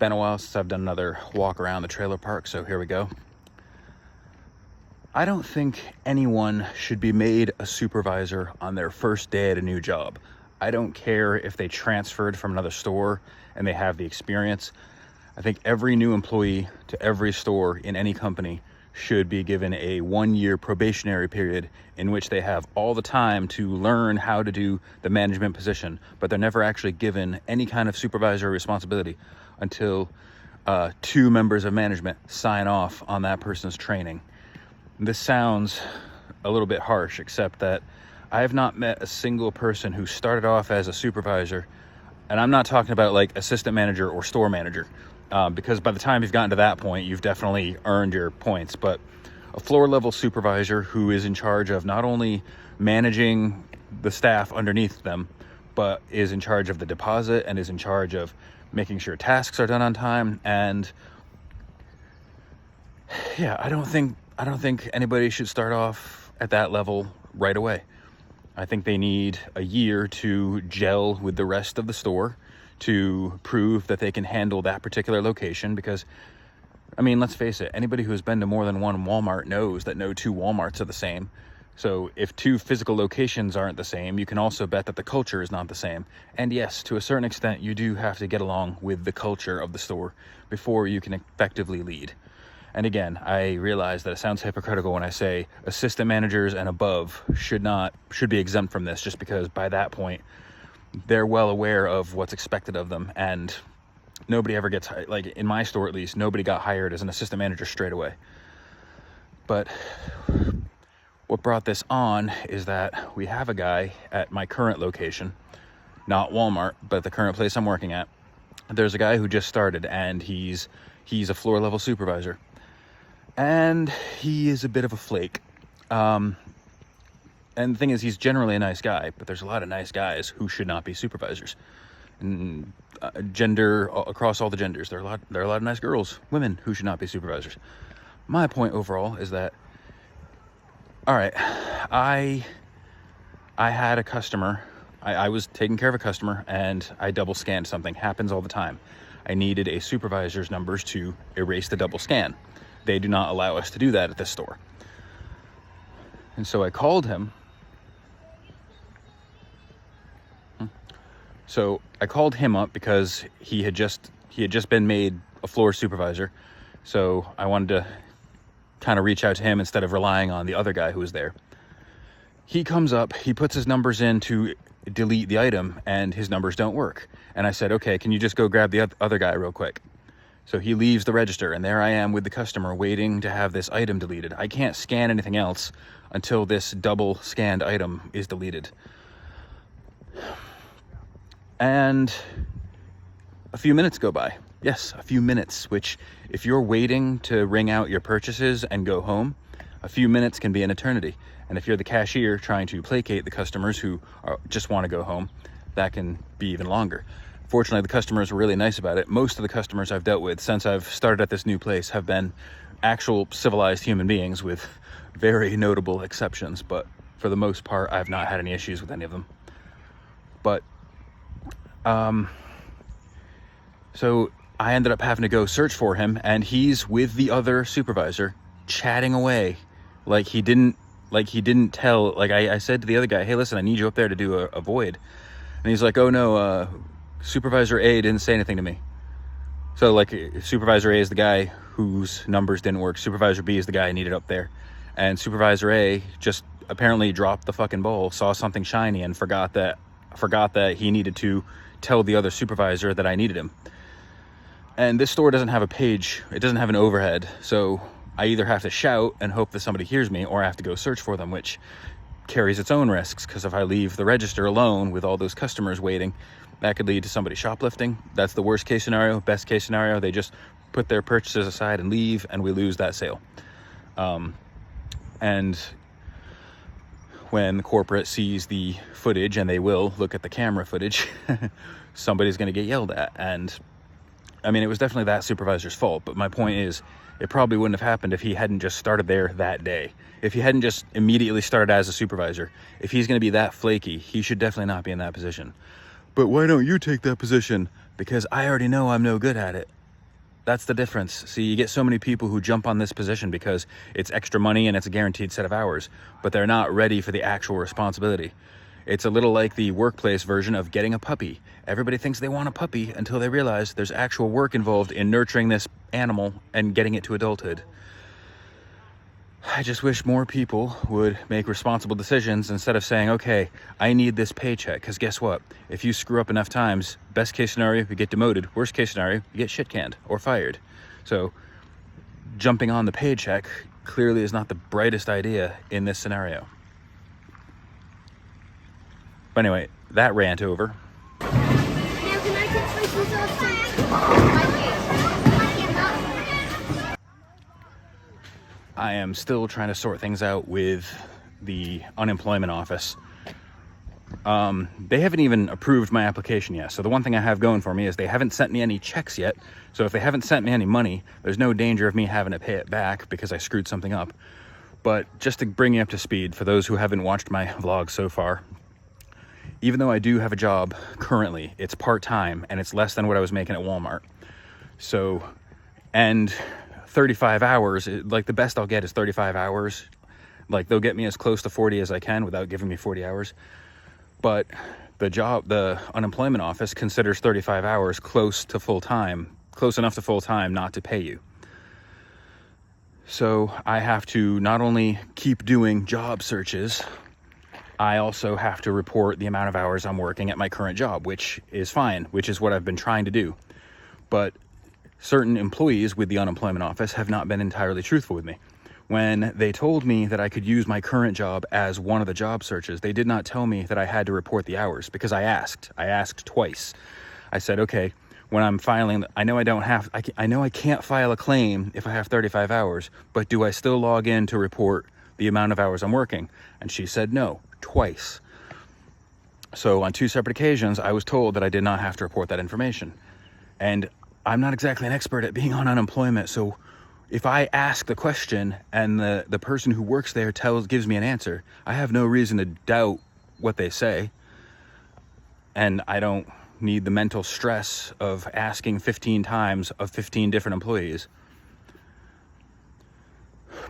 been a while since I've done another walk around the trailer park, so here we go. I don't think anyone should be made a supervisor on their first day at a new job. I don't care if they transferred from another store and they have the experience. I think every new employee to every store in any company should be given a 1-year probationary period in which they have all the time to learn how to do the management position, but they're never actually given any kind of supervisory responsibility until 2 members of management sign off on that person's training. This sounds a little bit harsh, except that I have not met a single person who started off as a supervisor, and I'm not talking about like assistant manager or store manager, because by the time you've gotten to that point, you've definitely earned your points, but a floor level supervisor who is in charge of not only managing the staff underneath them, but is in charge of the deposit and is in charge of making sure tasks are done on time. And yeah, I don't think anybody should start off at that level right away. I think they need a year to gel with the rest of the store to prove that they can handle that particular location, because I mean, let's face it, anybody who has been to more than one Walmart knows that no 2 Walmarts are the same. So if 2 physical locations aren't the same, you can also bet that the culture is not the same. And yes, to a certain extent, you do have to get along with the culture of the store before you can effectively lead. And again, I realize that it sounds hypocritical when I say assistant managers and above should be exempt from this, just because by that point, they're well aware of what's expected of them. And nobody ever gets, like in my store at least, nobody got hired as an assistant manager straight away. But what brought this on is that we have a guy at my current location, not Walmart, but the current place I'm working at. There's a guy who just started, and he's a floor level supervisor. And he is a bit of a flake. And the thing is, he's generally a nice guy, but there's a lot of nice guys who should not be supervisors. And gender, across all the genders, there are a lot of nice girls, women, who should not be supervisors. My point overall is that, all right, I had a customer, I was taking care of a customer, and I double scanned something. Happens all the time. I needed a supervisor's numbers to erase the double scan. They do not allow us to do that at this store. And so I called him. So I called him up because he had just been made a floor supervisor. So I wanted to kind of reach out to him instead of relying on the other guy who was there. He comes up, he puts his numbers in to delete the item, and his numbers don't work. And I said, okay, can you just go grab the other guy real quick? So he leaves the register, and there I am with the customer waiting to have this item deleted. I can't scan anything else until this double scanned item is deleted. And a few minutes go by. Yes, a few minutes, which if you're waiting to ring out your purchases and go home, a few minutes can be an eternity. And if you're the cashier trying to placate the customers who just want to go home, that can be even longer. Fortunately, the customers were really nice about it. Most of the customers I've dealt with since I've started at this new place have been actual civilized human beings, with very notable exceptions. But for the most part, I've not had any issues with any of them. But, so I ended up having to go search for him, and he's with the other supervisor chatting away like he didn't tell. Like I said to the other guy, hey, listen, I need you up there to do a void. And he's like, oh no, Supervisor A didn't say anything to me. So like Supervisor A is the guy whose numbers didn't work. Supervisor B is the guy I needed up there. And Supervisor A just apparently dropped the fucking ball, saw something shiny, and forgot that he needed to tell the other supervisor that I needed him. And this store doesn't have a page. It doesn't have an overhead. So I either have to shout and hope that somebody hears me, or I have to go search for them, which carries its own risks, because if I leave the register alone with all those customers waiting, that could lead to somebody shoplifting. That's the worst case scenario. Best case scenario, they just put their purchases aside and leave, and we lose that sale. And when the corporate sees the footage, and they will look at the camera footage, somebody's going to get yelled at. And I mean, it was definitely that supervisor's fault, but my point is, it probably wouldn't have happened if he hadn't just started there that day. If he hadn't just immediately started as a supervisor, if he's going to be that flaky, he should definitely not be in that position. But why don't you take that position? Because I already know I'm no good at it. That's the difference. See, you get so many people who jump on this position because it's extra money and it's a guaranteed set of hours, but they're not ready for the actual responsibility. It's a little like the workplace version of getting a puppy. Everybody thinks they want a puppy until they realize there's actual work involved in nurturing this animal and getting it to adulthood. I just wish more people would make responsible decisions instead of saying, okay, I need this paycheck. Because guess what? If you screw up enough times, best case scenario, you get demoted. Worst case scenario, you get shit canned or fired. So jumping on the paycheck clearly is not the brightest idea in this scenario. But anyway, that rant over. Now, can I get my shoes off too? I am still trying to sort things out with the unemployment office. They haven't even approved my application yet. So the one thing I have going for me is they haven't sent me any checks yet. So if they haven't sent me any money, there's no danger of me having to pay it back because I screwed something up. But just to bring you up to speed, for those who haven't watched my vlog so far, even though I do have a job currently, it's part-time and it's less than what I was making at Walmart. So, and 35 hours, like the best I'll get is 35 hours. Like they'll get me as close to 40 as I can without giving me 40 hours. But the unemployment office considers 35 hours close to full-time, close enough to full-time not to pay you. So I have to not only keep doing job searches, I also have to report the amount of hours I'm working at my current job, which is fine, which is what I've been trying to do. But certain employees with the unemployment office have not been entirely truthful with me. When they told me that I could use my current job as one of the job searches, they did not tell me that I had to report the hours because I asked twice. I said, okay, when I'm filing, I know I can't file a claim if I have 35 hours, but do I still log in to report the amount of hours I'm working? And she said no, twice. So on 2 separate occasions, I was told that I did not have to report that information. And I'm not exactly an expert at being on unemployment, so if I ask the question and the person who works there gives me an answer, I have no reason to doubt what they say. And I don't need the mental stress of asking 15 times of 15 different employees.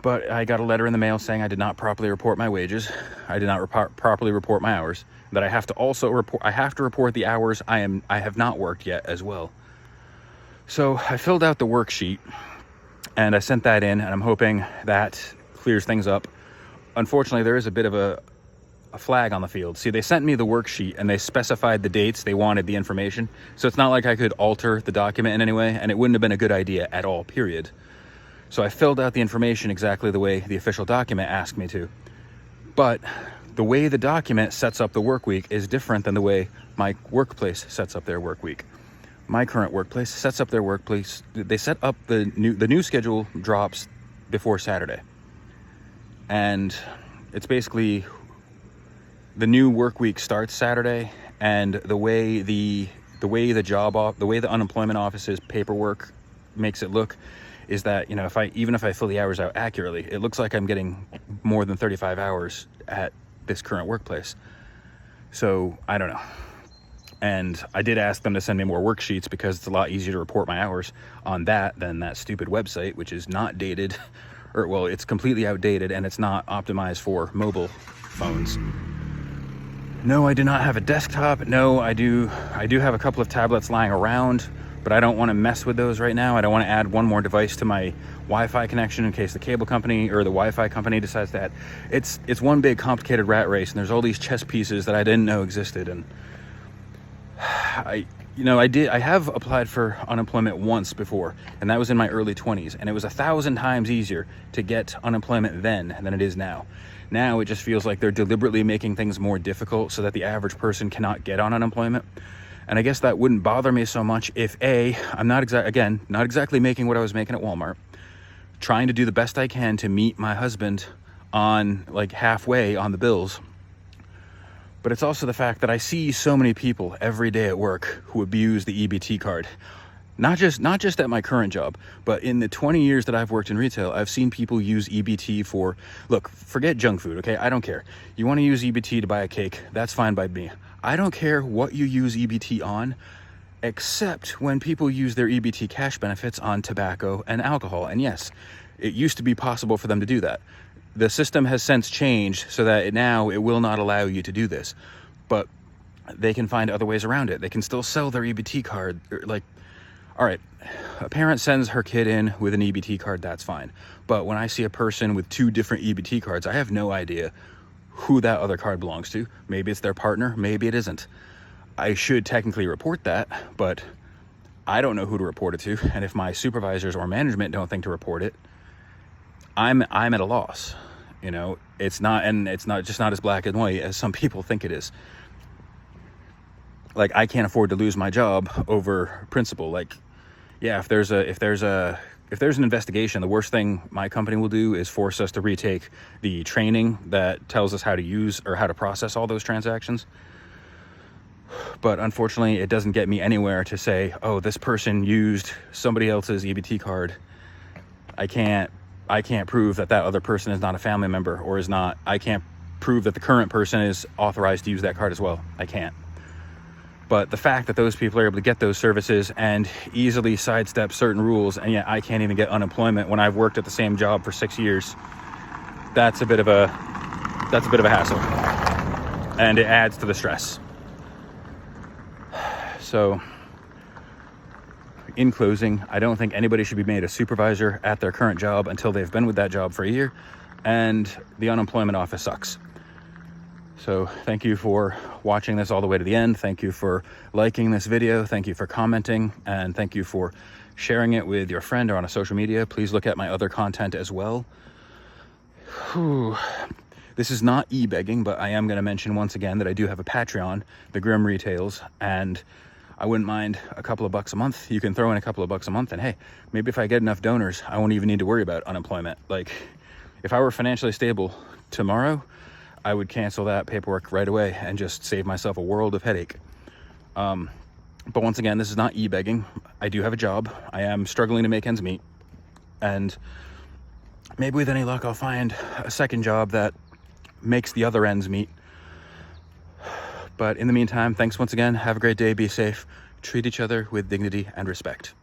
But I got a letter in the mail saying I did not properly report my wages. I did not properly report my hours. That I have to also report the hours I have not worked yet as well. So I filled out the worksheet and I sent that in, and I'm hoping that clears things up. Unfortunately, there is a bit of a flag on the field. See, they sent me the worksheet and they specified the dates they wanted the information. So it's not like I could alter the document in any way, and it wouldn't have been a good idea at all, period. So I filled out the information exactly the way the official document asked me to. But the way the document sets up the work week is different than the way my workplace sets up their work week. My current workplace sets up their workplace. They set up the new schedule drops before Saturday. And it's basically the new work week starts Saturday, and the way the unemployment office's paperwork makes it look is that, you know, even if I fill the hours out accurately, it looks like I'm getting more than 35 hours at this current workplace. So I don't know. And I did ask them to send me more worksheets because it's a lot easier to report my hours on that than that stupid website, which is not dated, or well, it's completely outdated and it's not optimized for mobile phones. No, I do not have a desktop. No, I do have a couple of tablets lying around, but I don't want to mess with those right now. I don't want to add one more device to my Wi-Fi connection in case the cable company or the Wi-Fi company decides that. It's one big complicated rat race, and there's all these chess pieces that I didn't know existed. And I have applied for unemployment once before, and that was in my early 20s, and it was 1,000 times easier to get unemployment then than it is now. Now it just feels like they're deliberately making things more difficult so that the average person cannot get on unemployment. And I guess that wouldn't bother me so much if I'm not exactly making what I was making at Walmart, trying to do the best I can to meet my husband on like halfway on the bills. But it's also the fact that I see so many people every day at work who abuse the EBT card. Not just at my current job, but in the 20 years that I've worked in retail, I've seen people use EBT for, look, forget junk food, okay? I don't care. You want to use EBT to buy a cake, that's fine by me. I don't care what you use EBT on. except when people use their EBT cash benefits on tobacco and alcohol. And yes, it used to be possible for them to do that. The system has since changed so that now it will not allow you to do this, but they can find other ways around it. They can still sell their EBT card. Like, all right, a parent sends her kid in with an EBT card, that's fine. But when I see a person with 2 different EBT cards, I have no idea who that other card belongs to. Maybe it's their partner, maybe it isn't. I should technically report that, but I don't know who to report it to. And if my supervisors or management don't think to report it, I'm at a loss. You know, it's not just not as black and white as some people think it is. Like, I can't afford to lose my job over principle. Like, yeah, if there's an investigation, the worst thing my company will do is force us to retake the training that tells us how to use or how to process all those transactions. But unfortunately, it doesn't get me anywhere to say, oh, this person used somebody else's EBT card. I can't prove that other person is not a family member or is not. I can't prove that the current person is authorized to use that card as well. I can't. But the fact that those people are able to get those services and easily sidestep certain rules, and yet I can't even get unemployment when I've worked at the same job for 6 years, that's a bit of a hassle, and it adds to the stress. So, in closing, I don't think anybody should be made a supervisor at their current job until they've been with that job for a year, and the unemployment office sucks. So thank you for watching this all the way to the end. Thank you for liking this video. Thank you for commenting, and thank you for sharing it with your friend or on a social media. Please look at my other content as well. Whew. This is not e-begging, but I am going to mention once again that I do have a Patreon, The Grim Retails, and I wouldn't mind a couple of bucks a month. You can throw in a couple of bucks a month, and hey, maybe if I get enough donors, I won't even need to worry about unemployment. Like, if I were financially stable tomorrow, I would cancel that paperwork right away and just save myself a world of headache. But once again, this is not e-begging. I do have a job. I am struggling to make ends meet, and maybe with any luck, I'll find a second job that makes the other ends meet. But in the meantime, thanks once again. Have a great day. Be safe. Treat each other with dignity and respect.